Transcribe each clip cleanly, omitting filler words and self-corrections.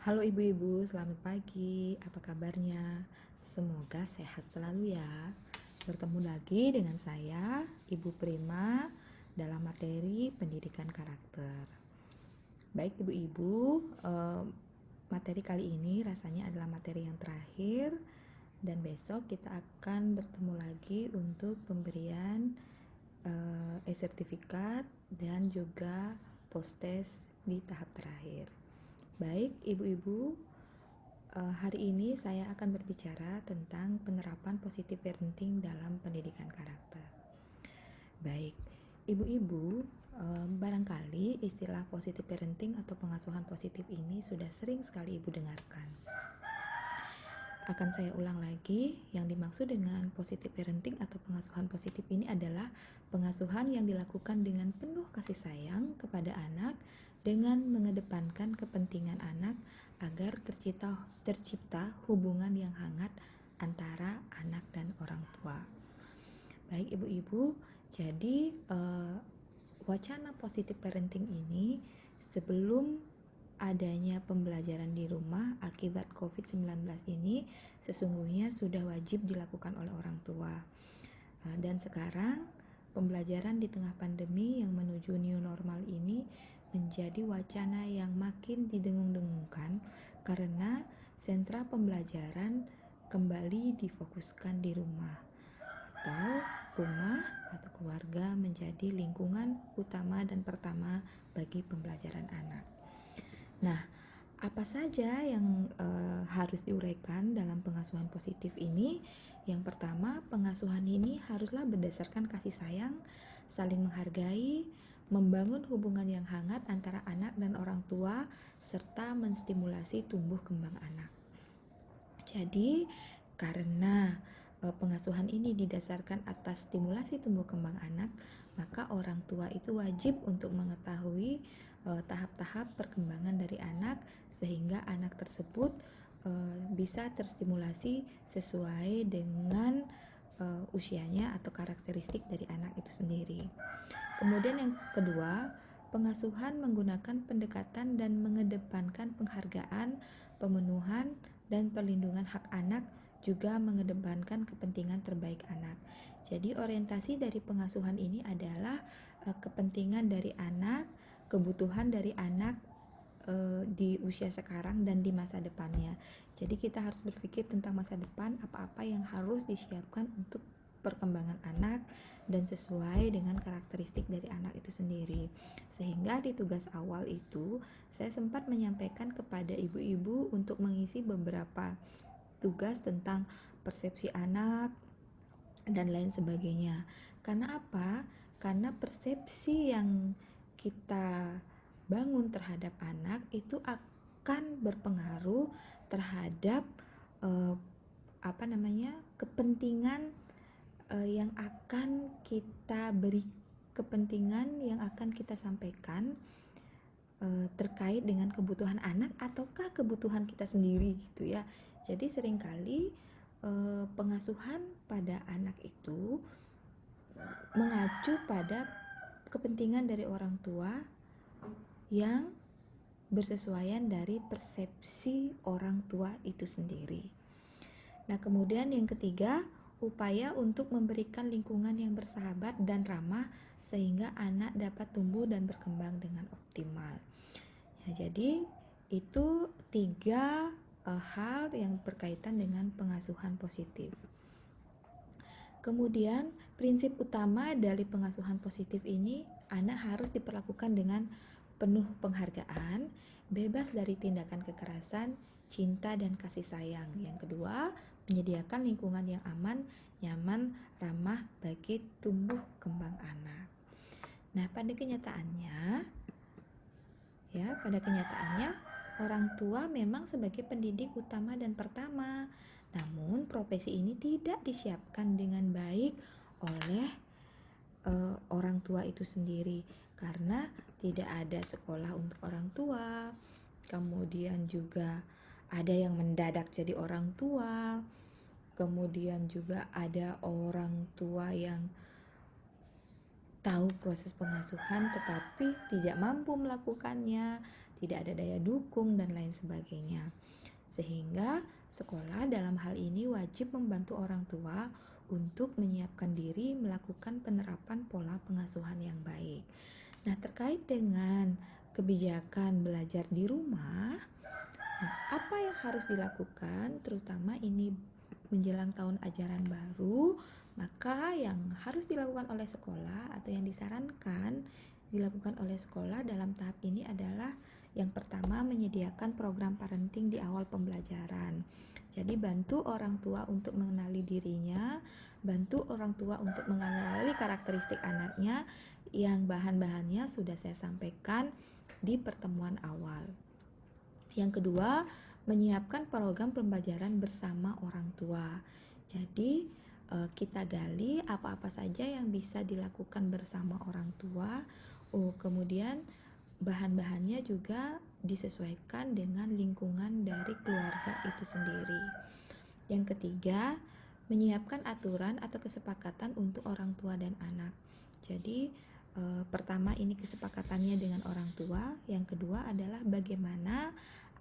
Halo ibu-ibu, selamat pagi. Apa kabarnya? Semoga sehat selalu ya. Bertemu lagi dengan saya, Ibu Prima, dalam materi pendidikan karakter. Baik ibu-ibu, materi kali ini rasanya adalah materi yang terakhir dan besok kita akan bertemu lagi untuk pemberian e-sertifikat dan juga post-test di tahap terakhir. Baik, ibu-ibu, hari ini saya akan berbicara tentang penerapan positive parenting dalam pendidikan karakter. Baik, ibu-ibu, barangkali istilah positive parenting atau pengasuhan positif ini sudah sering sekali ibu dengarkan. Akan saya ulang lagi, yang dimaksud dengan positive parenting atau pengasuhan positif ini adalah pengasuhan yang dilakukan dengan penuh kasih sayang kepada anak dengan mengedepankan kepentingan anak agar tercipta hubungan yang hangat antara anak dan orang tua. Baik ibu-ibu, jadi wacana positive parenting ini sebelum adanya pembelajaran di rumah akibat COVID-19 ini sesungguhnya sudah wajib dilakukan oleh orang tua. Dan sekarang pembelajaran di tengah pandemi yang menuju new normal ini menjadi wacana yang makin didengung-dengungkan karena sentra pembelajaran kembali difokuskan di rumah atau keluarga menjadi lingkungan utama dan pertama bagi pembelajaran anak. Nah, apa saja yang harus diuraikan dalam pengasuhan positif ini? Yang pertama, pengasuhan ini haruslah berdasarkan kasih sayang, saling menghargai, membangun hubungan yang hangat antara anak dan orang tua, serta menstimulasi tumbuh kembang anak. Jadi, karena pengasuhan ini didasarkan atas stimulasi tumbuh kembang anak, maka orang tua itu wajib untuk mengetahui tahap-tahap perkembangan dari anak sehingga anak tersebut bisa terstimulasi sesuai dengan usianya atau karakteristik dari anak itu sendiri. Kemudian yang kedua, pengasuhan menggunakan pendekatan dan mengedepankan penghargaan, pemenuhan, dan perlindungan hak anak, juga mengedepankan kepentingan terbaik anak. Jadi orientasi dari pengasuhan ini adalah kepentingan dari anak, kebutuhan dari anak di usia sekarang dan di masa depannya. Jadi kita harus berpikir tentang masa depan, apa-apa yang harus disiapkan untuk perkembangan anak dan sesuai dengan karakteristik dari anak itu sendiri. Sehingga di tugas awal itu saya sempat menyampaikan kepada ibu-ibu untuk mengisi beberapa tugas tentang persepsi anak dan lain sebagainya. Karena apa? Karena persepsi yang kita bangun terhadap anak itu akan berpengaruh terhadap kepentingan yang akan kita beri, kepentingan yang akan kita sampaikan terkait dengan kebutuhan anak ataukah kebutuhan kita sendiri gitu ya. Jadi seringkali pengasuhan pada anak itu mengacu pada kepentingan dari orang tua yang bersesuaian dari persepsi orang tua itu sendiri. Nah, kemudian yang ketiga, upaya untuk memberikan lingkungan yang bersahabat dan ramah sehingga anak dapat tumbuh dan berkembang dengan optimal. Ya, jadi itu tiga hal yang berkaitan dengan pengasuhan positif. Kemudian prinsip utama dari pengasuhan positif ini, anak harus diperlakukan dengan penuh penghargaan, bebas dari tindakan kekerasan, cinta dan kasih sayang. Yang kedua, menyediakan lingkungan yang aman, nyaman, ramah bagi tumbuh kembang anak. Nah, pada kenyataannya orang tua memang sebagai pendidik utama dan pertama. Namun profesi ini tidak disiapkan dengan baik oleh orang tua itu sendiri karena tidak ada sekolah untuk orang tua. Kemudian juga ada yang mendadak jadi orang tua. Kemudian juga ada orang tua yang tahu proses pengasuhan tetapi tidak mampu melakukannya. tidak ada daya dukung dan lain sebagainya. Sehingga sekolah dalam hal ini wajib membantu orang tua untuk menyiapkan diri melakukan penerapan pola pengasuhan yang baik. Nah, terkait dengan kebijakan belajar di rumah, nah, apa yang harus dilakukan, terutama ini menjelang tahun ajaran baru, maka yang harus dilakukan oleh sekolah atau yang disarankan dilakukan oleh sekolah dalam tahap ini adalah yang pertama, menyediakan program parenting di awal pembelajaran. Jadi bantu orang tua untuk mengenali dirinya, bantu orang tua untuk mengenali karakteristik anaknya yang bahan-bahannya sudah saya sampaikan di pertemuan awal. Yang kedua, menyiapkan program pembelajaran bersama orang tua. Jadi kita gali apa-apa saja yang bisa dilakukan bersama orang tua. Kemudian bahan-bahannya juga disesuaikan dengan lingkungan dari keluarga itu sendiri. Yang ketiga, menyiapkan aturan atau kesepakatan untuk orang tua dan anak. Jadi pertama ini kesepakatannya dengan orang tua, yang kedua adalah bagaimana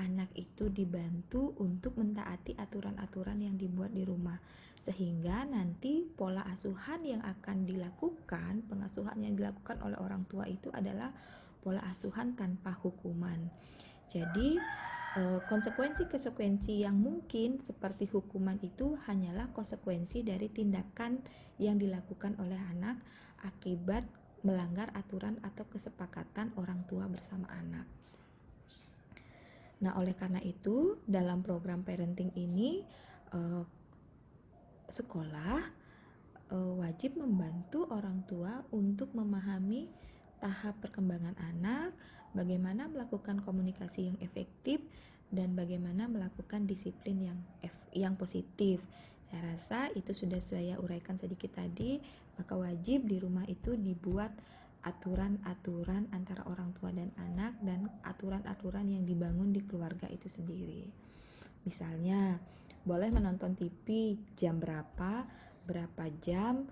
anak itu dibantu untuk mentaati aturan-aturan yang dibuat di rumah, sehingga nanti pola asuhan yang akan dilakukan, pengasuhan yang dilakukan oleh orang tua itu adalah pola asuhan tanpa hukuman. Jadi konsekuensi-konsekuensi yang mungkin seperti hukuman itu hanyalah konsekuensi dari tindakan yang dilakukan oleh anak akibat melanggar aturan atau kesepakatan orang tua bersama anak. Nah, oleh karena itu, dalam program parenting ini, sekolah wajib membantu orang tua untuk memahami tahap perkembangan anak, bagaimana melakukan komunikasi yang efektif, dan bagaimana melakukan disiplin yang positif. Saya rasa itu sudah saya uraikan sedikit tadi, maka wajib di rumah itu dibuat aturan-aturan antara orang tua dan anak dan aturan-aturan yang dibangun di keluarga itu sendiri. Misalnya, boleh menonton TV jam berapa jam,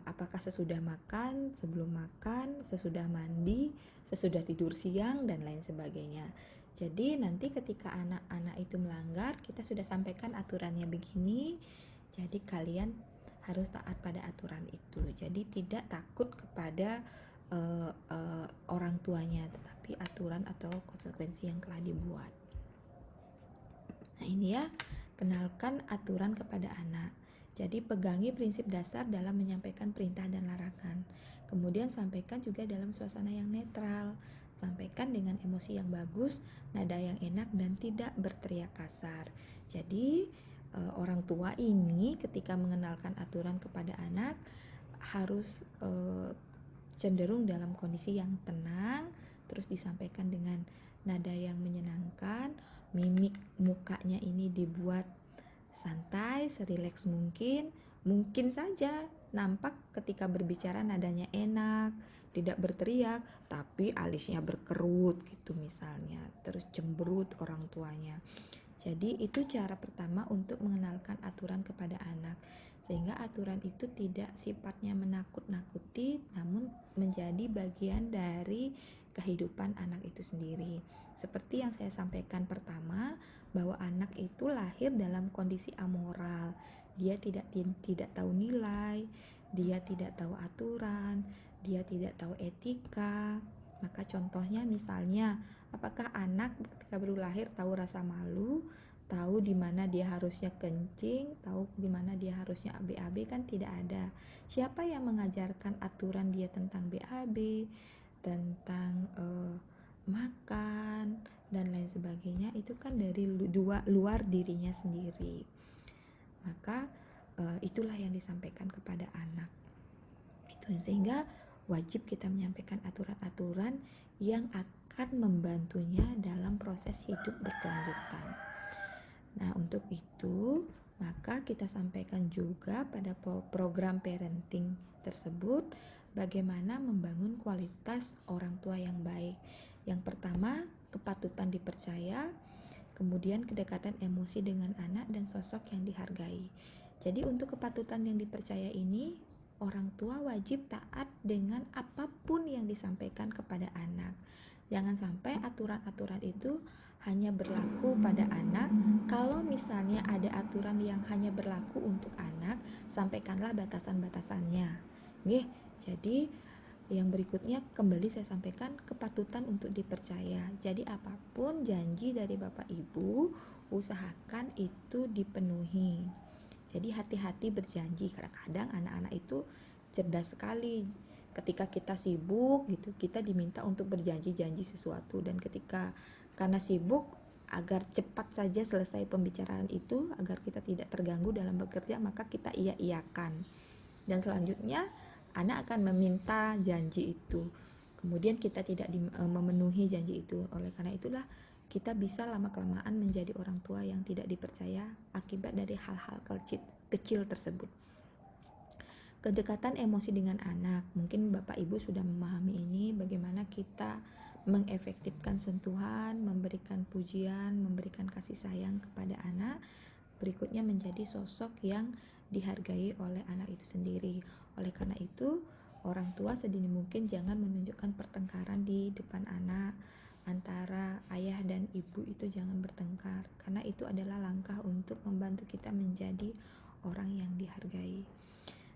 apakah sesudah makan, sebelum makan, sesudah mandi, sesudah tidur siang, dan lain sebagainya. Jadi nanti ketika anak-anak itu melanggar, kita sudah sampaikan aturannya begini, jadi kalian harus taat pada aturan itu. Jadi tidak takut kepada orang tuanya, tetapi aturan atau konsekuensi yang telah dibuat. Nah, ini ya, kenalkan aturan kepada anak. Jadi pegangi prinsip dasar dalam menyampaikan perintah dan larangan. Kemudian sampaikan juga dalam suasana yang netral. Sampaikan dengan emosi yang bagus, nada yang enak, dan tidak berteriak kasar. Jadi orang tua ini ketika mengenalkan aturan kepada anak harus cenderung dalam kondisi yang tenang, terus disampaikan dengan nada yang menyenangkan, mimik mukanya ini dibuat santai, serileks mungkin. Mungkin saja nampak ketika berbicara nadanya enak, tidak berteriak, tapi alisnya berkerut gitu misalnya, terus cemberut orang tuanya. Jadi itu cara pertama untuk mengenalkan aturan kepada anak, sehingga aturan itu tidak sifatnya menakut-nakuti, namun menjadi bagian dari kehidupan anak itu sendiri. Seperti yang saya sampaikan pertama, bahwa anak itu lahir dalam kondisi amoral. Dia tidak tahu nilai, dia tidak tahu aturan, dia tidak tahu etika. Maka contohnya misalnya, apakah anak ketika baru lahir tahu rasa malu, tahu di mana dia harusnya kencing, tahu di mana dia harusnya BAB? Kan tidak ada. Siapa yang mengajarkan aturan dia tentang BAB, tentang makan dan lain sebagainya? Itu kan dari luar dirinya sendiri. Maka itulah yang disampaikan kepada anak. Itu sehingga wajib kita menyampaikan aturan-aturan yang akan membantunya dalam proses hidup berkelanjutan. Nah, untuk itu maka kita sampaikan juga pada program parenting tersebut bagaimana membangun kualitas orang tua yang baik. Yang pertama, kepatutan dipercaya, kemudian kedekatan emosi dengan anak dan sosok yang dihargai. Jadi untuk kepatutan yang dipercaya ini, orang tua wajib taat dengan apapun yang disampaikan kepada anak. Jangan sampai aturan-aturan itu hanya berlaku pada anak. Kalau misalnya ada aturan yang hanya berlaku untuk anak, sampaikanlah batasan-batasannya. Nggih, jadi yang berikutnya kembali saya sampaikan kepatutan untuk dipercaya. Jadi apapun janji dari Bapak Ibu, usahakan itu dipenuhi. Jadi hati-hati berjanji. Kadang-kadang anak-anak itu cerdas sekali. Ketika kita sibuk gitu, kita diminta untuk berjanji-janji sesuatu, dan ketika karena sibuk, agar cepat saja selesai pembicaraan itu, agar kita tidak terganggu dalam bekerja, maka kita iya-iyakan. Dan selanjutnya anak akan meminta janji itu. Kemudian kita tidak memenuhi janji itu. Oleh karena itulah kita bisa lama-kelamaan menjadi orang tua yang tidak dipercaya akibat dari hal-hal kecil tersebut. Kedekatan emosi dengan anak, mungkin Bapak Ibu sudah memahami ini, bagaimana kita mengefektifkan sentuhan, memberikan pujian, memberikan kasih sayang kepada anak. Berikutnya menjadi sosok yang dihargai oleh anak itu sendiri. Oleh karena itu, orang tua sedini mungkin jangan menunjukkan pertengkaran di depan anak. Antara ayah dan ibu itu jangan bertengkar, karena itu adalah langkah untuk membantu kita menjadi orang yang dihargai.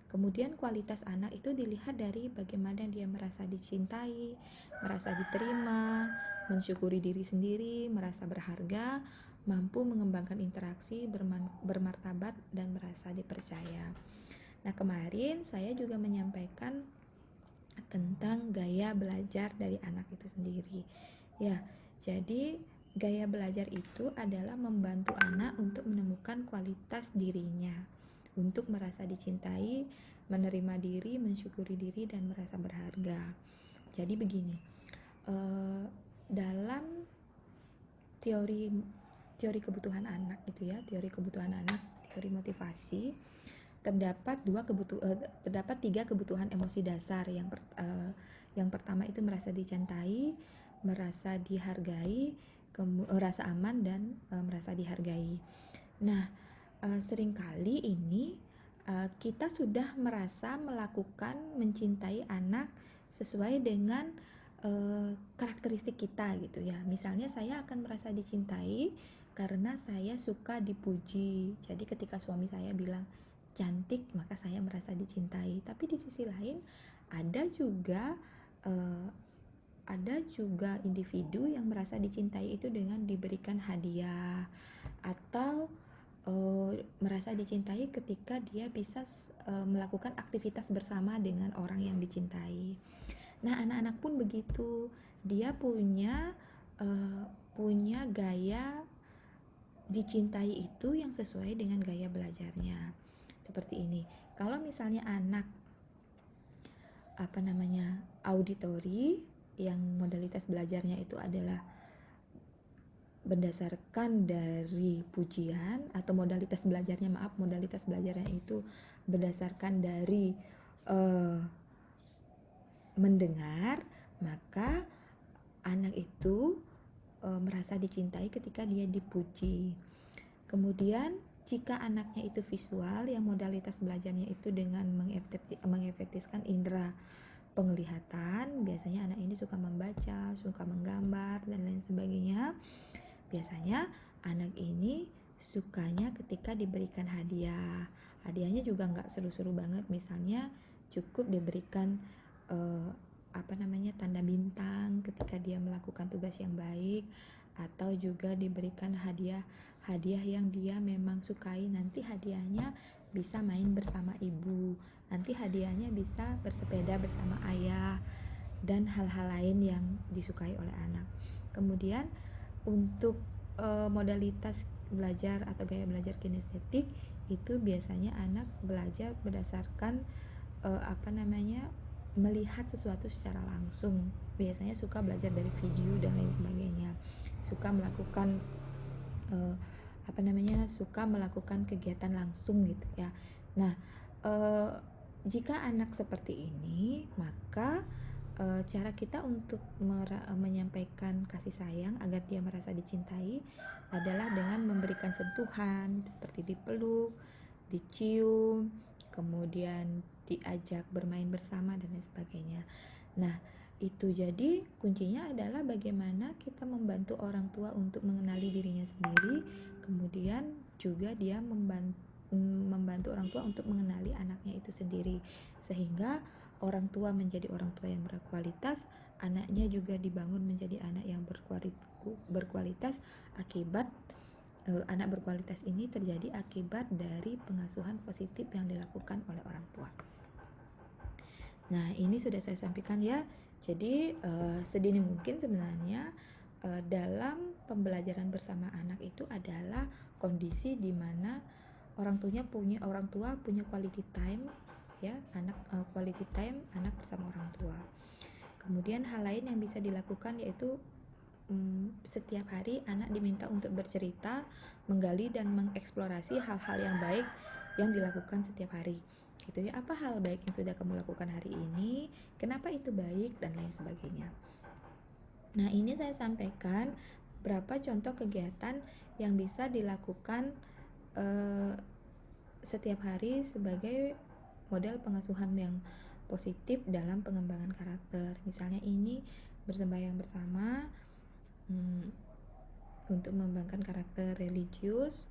Kemudian kualitas anak itu dilihat dari bagaimana dia merasa dicintai, merasa diterima, mensyukuri diri sendiri, merasa berharga, mampu mengembangkan interaksi, bermartabat, dan merasa dipercaya. Nah, kemarin saya juga menyampaikan tentang gaya belajar dari anak itu sendiri. Ya, jadi gaya belajar itu adalah membantu anak untuk menemukan kualitas dirinya, untuk merasa dicintai, menerima diri, mensyukuri diri, dan merasa berharga. Jadi begini, dalam teori kebutuhan anak gitu ya, teori kebutuhan anak, teori motivasi, terdapat tiga kebutuhan emosi dasar. Yang pertama itu merasa dicintai, merasa dihargai, rasa aman, dan merasa dihargai. Nah, seringkali ini kita sudah merasa melakukan mencintai anak sesuai dengan karakteristik kita gitu ya. Misalnya saya akan merasa dicintai karena saya suka dipuji. Jadi ketika suami saya bilang cantik, maka saya merasa dicintai. Tapi di sisi lain ada juga individu yang merasa dicintai itu dengan diberikan hadiah, atau merasa dicintai ketika dia bisa melakukan aktivitas bersama dengan orang yang dicintai. Nah, anak-anak pun begitu. Dia punya gaya dicintai itu yang sesuai dengan gaya belajarnya. Seperti ini. Kalau misalnya anak auditori, yang modalitas belajarnya itu adalah berdasarkan dari pujian, atau modalitas belajarnya itu berdasarkan dari mendengar, maka anak itu merasa dicintai ketika dia dipuji. Kemudian jika anaknya itu visual, yang modalitas belajarnya itu dengan mengefektifkan indera penglihatan, biasanya anak ini suka membaca, suka menggambar, dan lain sebagainya. Biasanya anak ini sukanya ketika diberikan hadiah. Hadiahnya juga nggak seru-seru banget, misalnya cukup diberikan tanda bintang ketika dia melakukan tugas yang baik, atau juga diberikan hadiah yang dia memang sukai. Nanti hadiahnya bisa main bersama ibu, nanti hadiahnya bisa bersepeda bersama ayah, dan hal-hal lain yang disukai oleh anak. Kemudian untuk modalitas belajar atau gaya belajar kinestetik itu biasanya anak belajar berdasarkan melihat sesuatu secara langsung. Biasanya suka belajar dari video dan lain sebagainya, suka melakukan suka melakukan kegiatan langsung gitu ya. Nah, jika anak seperti ini, maka cara kita untuk menyampaikan kasih sayang agar dia merasa dicintai adalah dengan memberikan sentuhan seperti dipeluk, dicium, kemudian diajak bermain bersama, dan lain sebagainya. Nah, itu. Jadi kuncinya adalah bagaimana kita membantu orang tua untuk mengenali dirinya sendiri, kemudian juga dia membantu orang tua untuk mengenali anaknya itu sendiri, sehingga orang tua menjadi orang tua yang berkualitas, anaknya juga dibangun menjadi anak yang berkualitas akibat anak berkualitas ini terjadi akibat dari pengasuhan positif yang dilakukan oleh orang tua. Nah, ini sudah saya sampaikan ya. Jadi sedini mungkin sebenarnya dalam pembelajaran bersama anak itu adalah kondisi di mana orang tua punya quality time ya, quality time anak bersama orang tua. Kemudian hal lain yang bisa dilakukan yaitu setiap hari anak diminta untuk bercerita, menggali dan mengeksplorasi hal-hal yang baik yang dilakukan setiap hari. Gitu ya, apa hal baik yang sudah kamu lakukan hari ini, kenapa itu baik, dan lain sebagainya. Nah, ini saya sampaikan beberapa contoh kegiatan yang bisa dilakukan setiap hari sebagai model pengasuhan yang positif dalam pengembangan karakter. Misalnya ini bersembahyang bersama untuk mengembangkan karakter religius,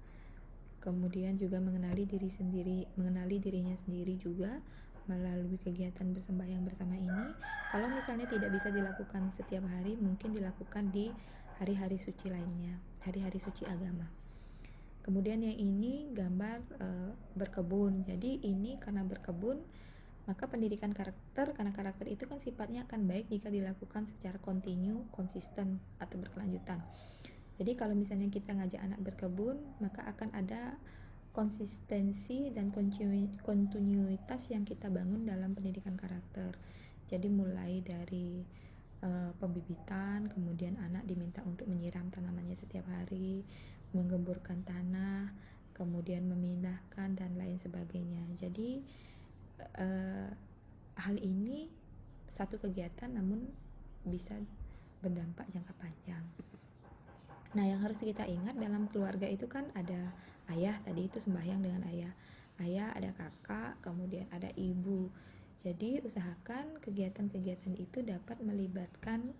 kemudian juga mengenali dirinya sendiri juga melalui kegiatan bersembahyang bersama ini. Kalau misalnya tidak bisa dilakukan setiap hari, mungkin dilakukan di hari-hari suci lainnya, hari-hari suci agama. Kemudian yang ini gambar berkebun. Jadi ini karena berkebun, maka pendidikan karakter, karena karakter itu kan sifatnya akan baik jika dilakukan secara kontinu, konsisten, atau berkelanjutan. Jadi kalau misalnya kita ngajak anak berkebun, maka akan ada konsistensi dan kontinuitas yang kita bangun dalam pendidikan karakter. Jadi mulai dari pembibitan, kemudian anak diminta untuk menyiram tanamannya setiap hari, menggemburkan tanah, kemudian memindahkan dan lain sebagainya. Jadi hal ini satu kegiatan namun bisa berdampak jangka panjang. Nah, yang harus kita ingat dalam keluarga itu kan ada ayah, tadi itu sembahyang dengan ayah, ada kakak, kemudian ada ibu. Jadi usahakan kegiatan-kegiatan itu dapat melibatkan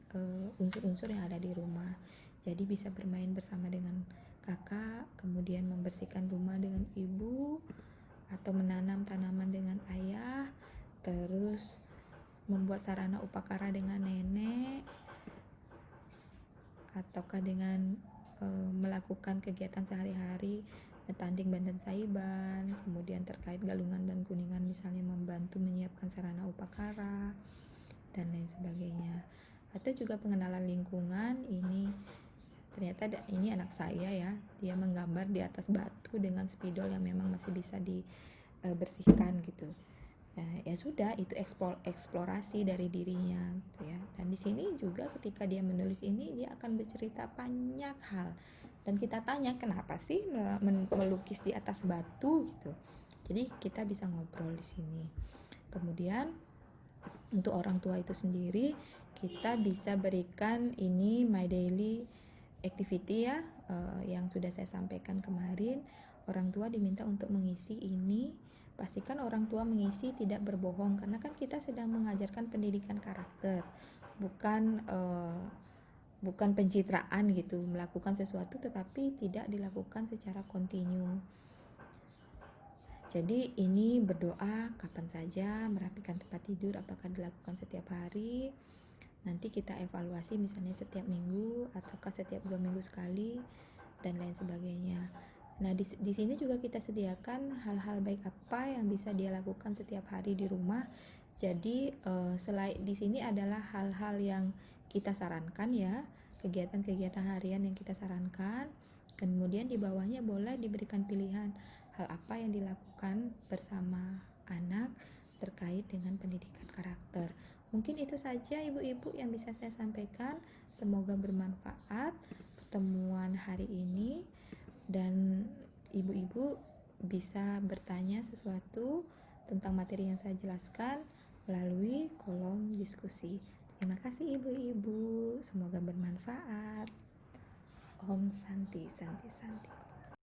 unsur-unsur yang ada di rumah. Jadi bisa bermain bersama dengan kakak, kemudian membersihkan rumah dengan ibu, atau menanam tanaman dengan ayah, terus membuat sarana upakara dengan nenek, ataukah dengan melakukan kegiatan sehari-hari, bertanding banten saiban, kemudian terkait galungan dan kuningan misalnya membantu menyiapkan sarana upakara dan lain sebagainya. Atau juga pengenalan lingkungan. Ini ternyata ini anak saya ya, dia menggambar di atas batu dengan spidol yang memang masih bisa dibersihkan gitu. Ya sudah, itu eksplorasi dari dirinya gitu ya. Dan di sini juga ketika dia menulis ini, dia akan bercerita banyak hal dan kita tanya kenapa sih melukis di atas batu gitu. Jadi kita bisa ngobrol di sini. Kemudian untuk orang tua itu sendiri, kita bisa berikan ini my daily activity ya, yang sudah saya sampaikan kemarin. Orang tua diminta untuk mengisi ini. Pastikan orang tua mengisi tidak berbohong, karena kan kita sedang mengajarkan pendidikan karakter, bukan pencitraan gitu, melakukan sesuatu tetapi tidak dilakukan secara kontinu. Jadi ini berdoa kapan saja, merapikan tempat tidur apakah dilakukan setiap hari. Nanti kita evaluasi misalnya setiap minggu ataukah setiap 2 minggu sekali dan lain sebagainya. Nah, di sini juga kita sediakan hal-hal baik apa yang bisa dia lakukan setiap hari di rumah. Jadi selain di sini adalah hal-hal yang kita sarankan ya, kegiatan-kegiatan harian yang kita sarankan. Kemudian di bawahnya boleh diberikan pilihan hal apa yang dilakukan bersama anak terkait dengan pendidikan karakter. Mungkin itu saja ibu-ibu yang bisa saya sampaikan. Semoga bermanfaat pertemuan hari ini, dan ibu-ibu bisa bertanya sesuatu tentang materi yang saya jelaskan melalui kolom diskusi. Terima kasih ibu-ibu, semoga bermanfaat. Om Santi Santi Santi.